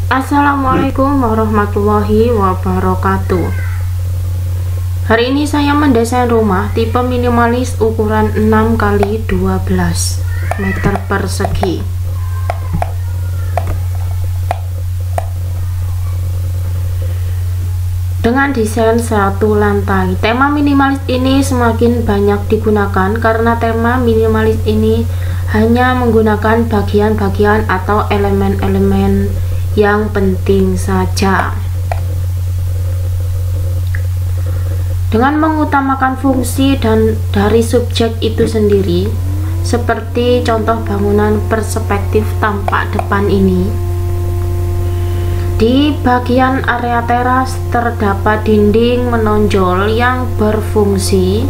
Assalamualaikum warahmatullahi wabarakatuh. Hari ini saya mendesain rumah tipe minimalis ukuran 6x12 meter persegi. Dengan desain satu lantai. Tema minimalis ini semakin banyak digunakan karena tema minimalis ini hanya menggunakan bagian-bagian atau elemen-elemen yang penting saja. Dengan mengutamakan fungsi dan dari subjek itu sendiri, seperti contoh bangunan perspektif tampak depan ini. Di bagian area teras terdapat dinding menonjol yang berfungsi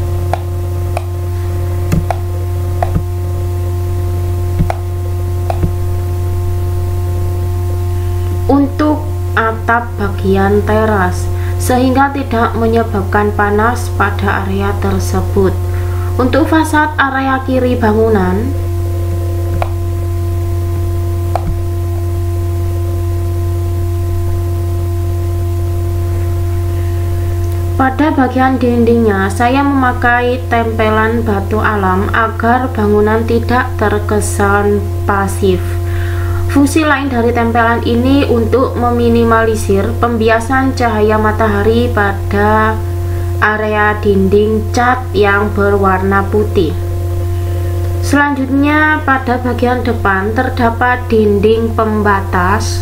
untuk atap bagian teras, sehingga tidak menyebabkan panas pada area tersebut. Untuk fasad area kiri bangunan, pada bagian dindingnya saya memakai tempelan batu alam agar bangunan tidak terkesan pasif. Fungsi lain dari tempelan ini untuk meminimalisir pembiasan cahaya matahari pada area dinding cat yang berwarna putih. Selanjutnya, pada bagian depan terdapat dinding pembatas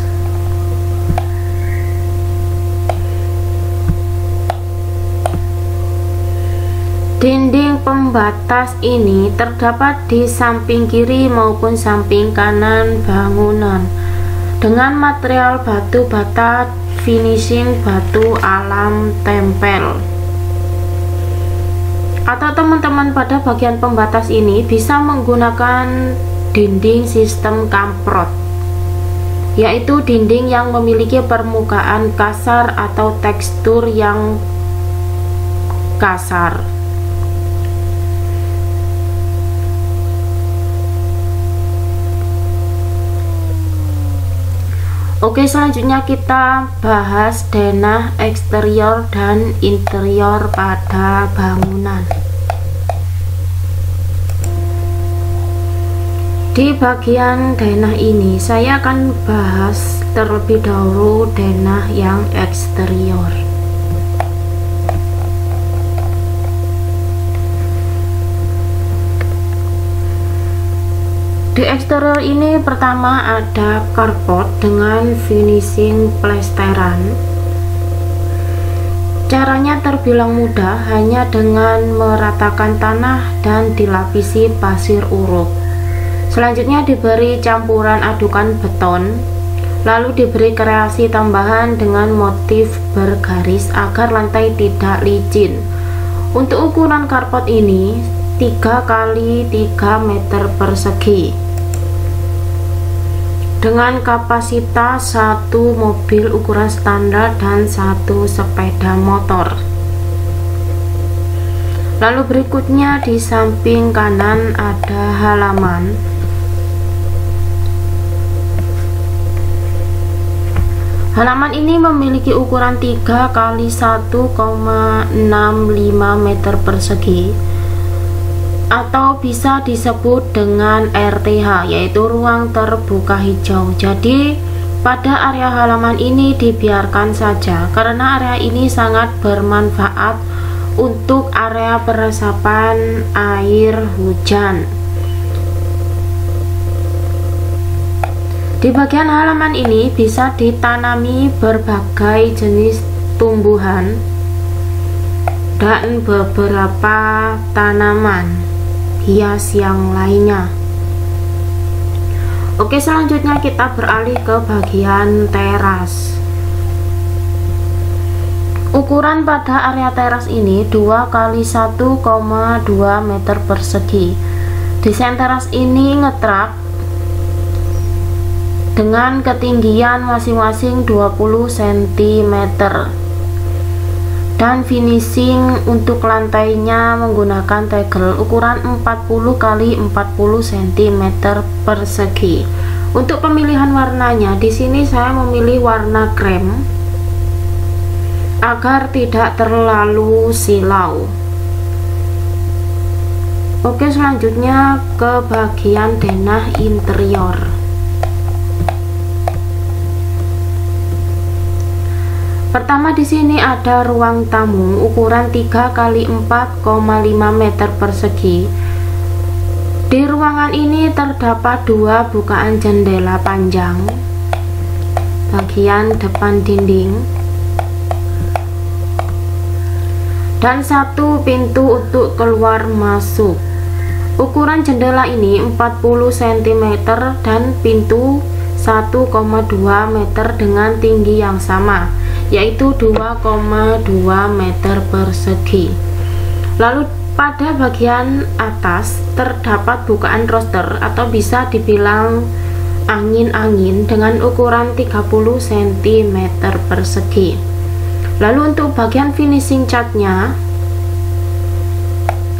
Dinding pembatas ini terdapat di samping kiri maupun samping kanan bangunan dengan material batu bata finishing batu alam tempel. Atau teman-teman pada bagian pembatas ini bisa menggunakan dinding sistem kamprot, yaitu dinding yang memiliki permukaan kasar atau tekstur yang kasar. Oke, selanjutnya kita bahas denah eksterior dan interior pada bangunan. Di bagian denah ini saya akan bahas terlebih dahulu denah yang eksterior. Di eksterior ini pertama ada carport dengan finishing plesteran. Caranya terbilang mudah, hanya dengan meratakan tanah dan dilapisi pasir uruk. Selanjutnya diberi campuran adukan beton, lalu diberi kreasi tambahan dengan motif bergaris agar lantai tidak licin. Untuk ukuran carport ini 3x3 meter persegi dengan kapasitas satu mobil ukuran standar dan satu sepeda motor. Lalu berikutnya di samping kanan ada halaman. Halaman ini memiliki ukuran 3x1,65 meter persegi atau bisa disebut dengan RTH, yaitu ruang terbuka hijau. Jadi pada area halaman ini dibiarkan saja karena area ini sangat bermanfaat untuk area peresapan air hujan. Di bagian halaman ini bisa ditanami berbagai jenis tumbuhan dan beberapa tanaman hias yang lainnya. Oke, selanjutnya kita beralih ke bagian teras. Ukuran pada area teras ini 2x1,2 meter persegi. Desain teras ini ngetrak dengan ketinggian masing-masing 20 cm. Dan finishing untuk lantainya menggunakan tegel ukuran 40 x 40 cm persegi. Untuk pemilihan warnanya, di sini saya memilih warna krem agar tidak terlalu silau. Oke, selanjutnya ke bagian denah interior. Pertama di sini ada ruang tamu ukuran 3 x 4,5 meter persegi. Di ruangan ini terdapat 2 bukaan jendela panjang bagian depan dinding dan 1 pintu untuk keluar masuk. Ukuran jendela ini 40 cm dan pintu 1,2 meter dengan tinggi yang sama, yaitu 2,2 meter persegi. Lalu pada bagian atas terdapat bukaan roster atau bisa dibilang angin-angin dengan ukuran 30 cm persegi. Lalu untuk bagian finishing catnya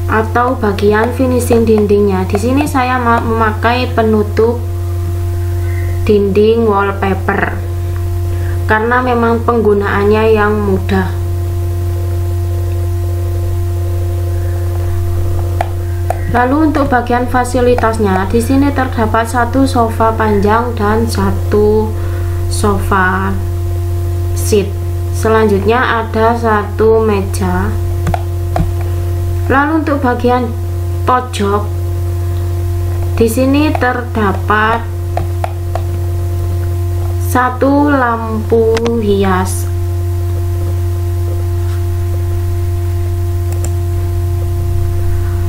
atau bagian finishing dindingnya, di sini saya memakai penutup dinding wallpaper karena memang penggunaannya yang mudah. Lalu untuk bagian fasilitasnya, di sini terdapat 1 sofa panjang dan 1 sofa seat. Selanjutnya ada 1 meja. Lalu untuk bagian pojok, di sini terdapat 1 lampu hias.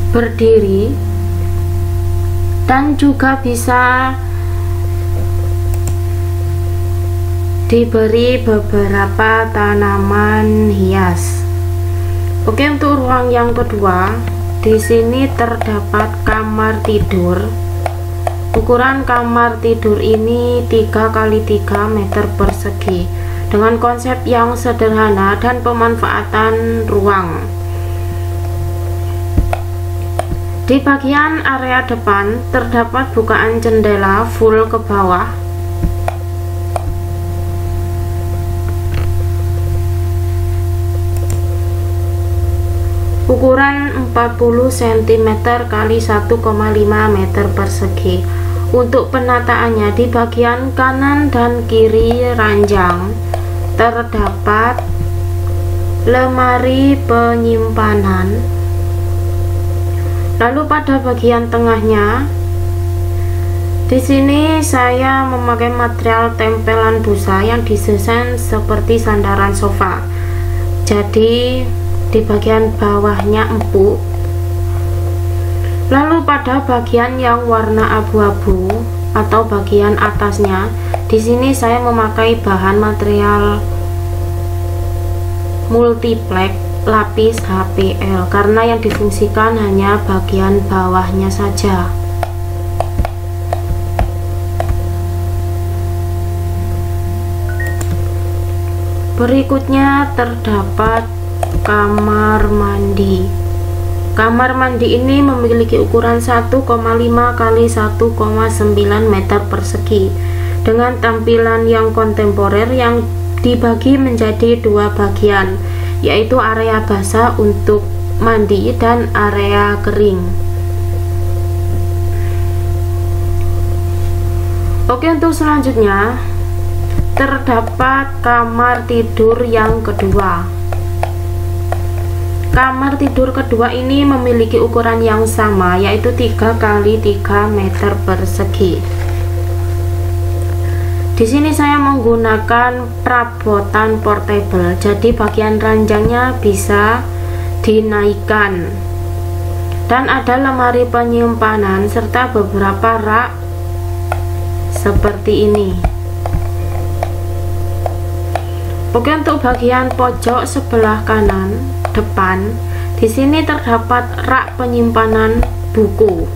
Berdiri dan juga bisa diberi beberapa tanaman hias. Oke, untuk ruang yang kedua, di sini terdapat kamar tidur. Ukuran kamar tidur ini 3 x 3 meter persegi dengan konsep yang sederhana dan pemanfaatan ruang. Di bagian area depan terdapat bukaan jendela full ke bawah. Ukuran 40 cm x 1,5 meter persegi. Untuk penataannya, di bagian kanan dan kiri ranjang terdapat lemari penyimpanan. Lalu pada bagian tengahnya, di sini saya memakai material tempelan busa yang didesain seperti sandaran sofa. Jadi di bagian bawahnya empuk. Lalu pada bagian yang warna abu-abu atau bagian atasnya, di sini saya memakai bahan material multiplex lapis HPL karena yang difungsikan hanya bagian bawahnya saja. Berikutnya terdapat kamar mandi. Kamar mandi ini memiliki ukuran 1,5 x 1,9 meter persegi dengan tampilan yang kontemporer yang dibagi menjadi 2 bagian, yaitu area basah untuk mandi dan area kering. Oke, untuk selanjutnya terdapat kamar tidur yang kedua. Kamar tidur kedua ini memiliki ukuran yang sama, yaitu 3 x 3 meter persegi. Di sini saya menggunakan perabotan portable, jadi bagian ranjangnya bisa dinaikkan. Dan ada lemari penyimpanan serta beberapa rak seperti ini. Oke, untuk bagian pojok sebelah kanan depan, di sini terdapat rak penyimpanan buku.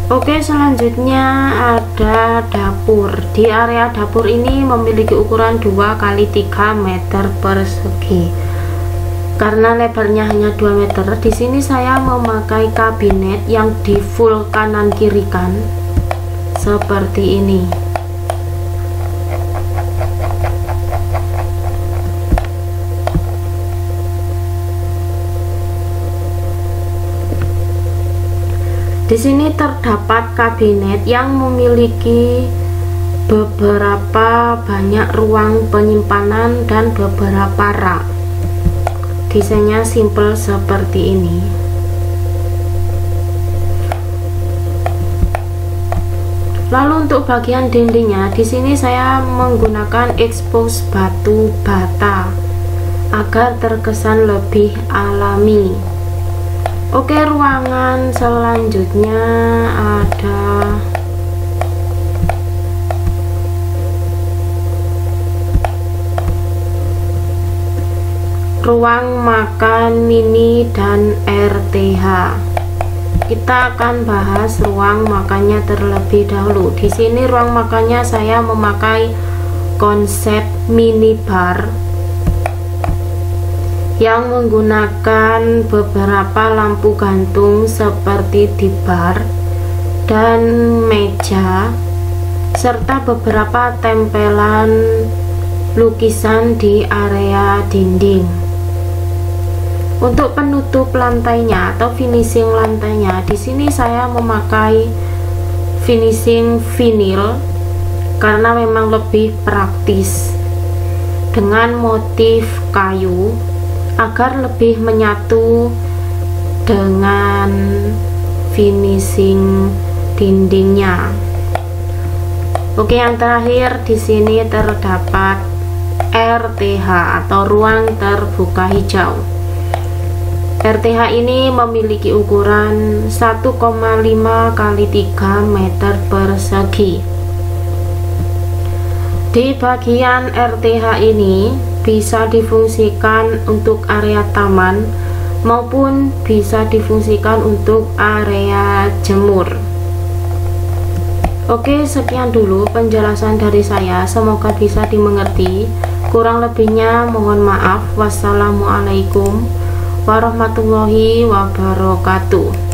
Oke, selanjutnya ada dapur. Di area dapur ini memiliki ukuran 2 x 3 meter persegi. karena lebarnya hanya 2 meter. Di sini saya memakai kabinet yang di full kanan kiri kan seperti ini. Di sini terdapat kabinet yang memiliki beberapa banyak ruang penyimpanan dan beberapa rak. Desainnya simple seperti ini. Lalu untuk bagian dindingnya, di sini saya menggunakan expose batu bata agar terkesan lebih alami. Oke, ruangan selanjutnya ada ruang makan mini dan RTH. Kita akan bahas ruang makannya terlebih dahulu. Di sini ruang makannya saya memakai konsep mini bar yang menggunakan beberapa lampu gantung seperti di bar dan meja, serta beberapa tempelan lukisan di area dinding. Untuk penutup lantainya atau finishing lantainya, di sini saya memakai finishing vinil karena memang lebih praktis dengan motif kayu agar lebih menyatu dengan finishing dindingnya. Oke, yang terakhir di sini terdapat RTH atau ruang terbuka hijau. RTH ini memiliki ukuran 1,5 x 3 meter persegi. Di bagian RTH ini bisa difungsikan untuk area taman maupun bisa difungsikan untuk area jemur. Oke, sekian dulu penjelasan dari saya, semoga bisa dimengerti. Kurang lebihnya mohon maaf. Wassalamualaikum warahmatullahi wabarakatuh.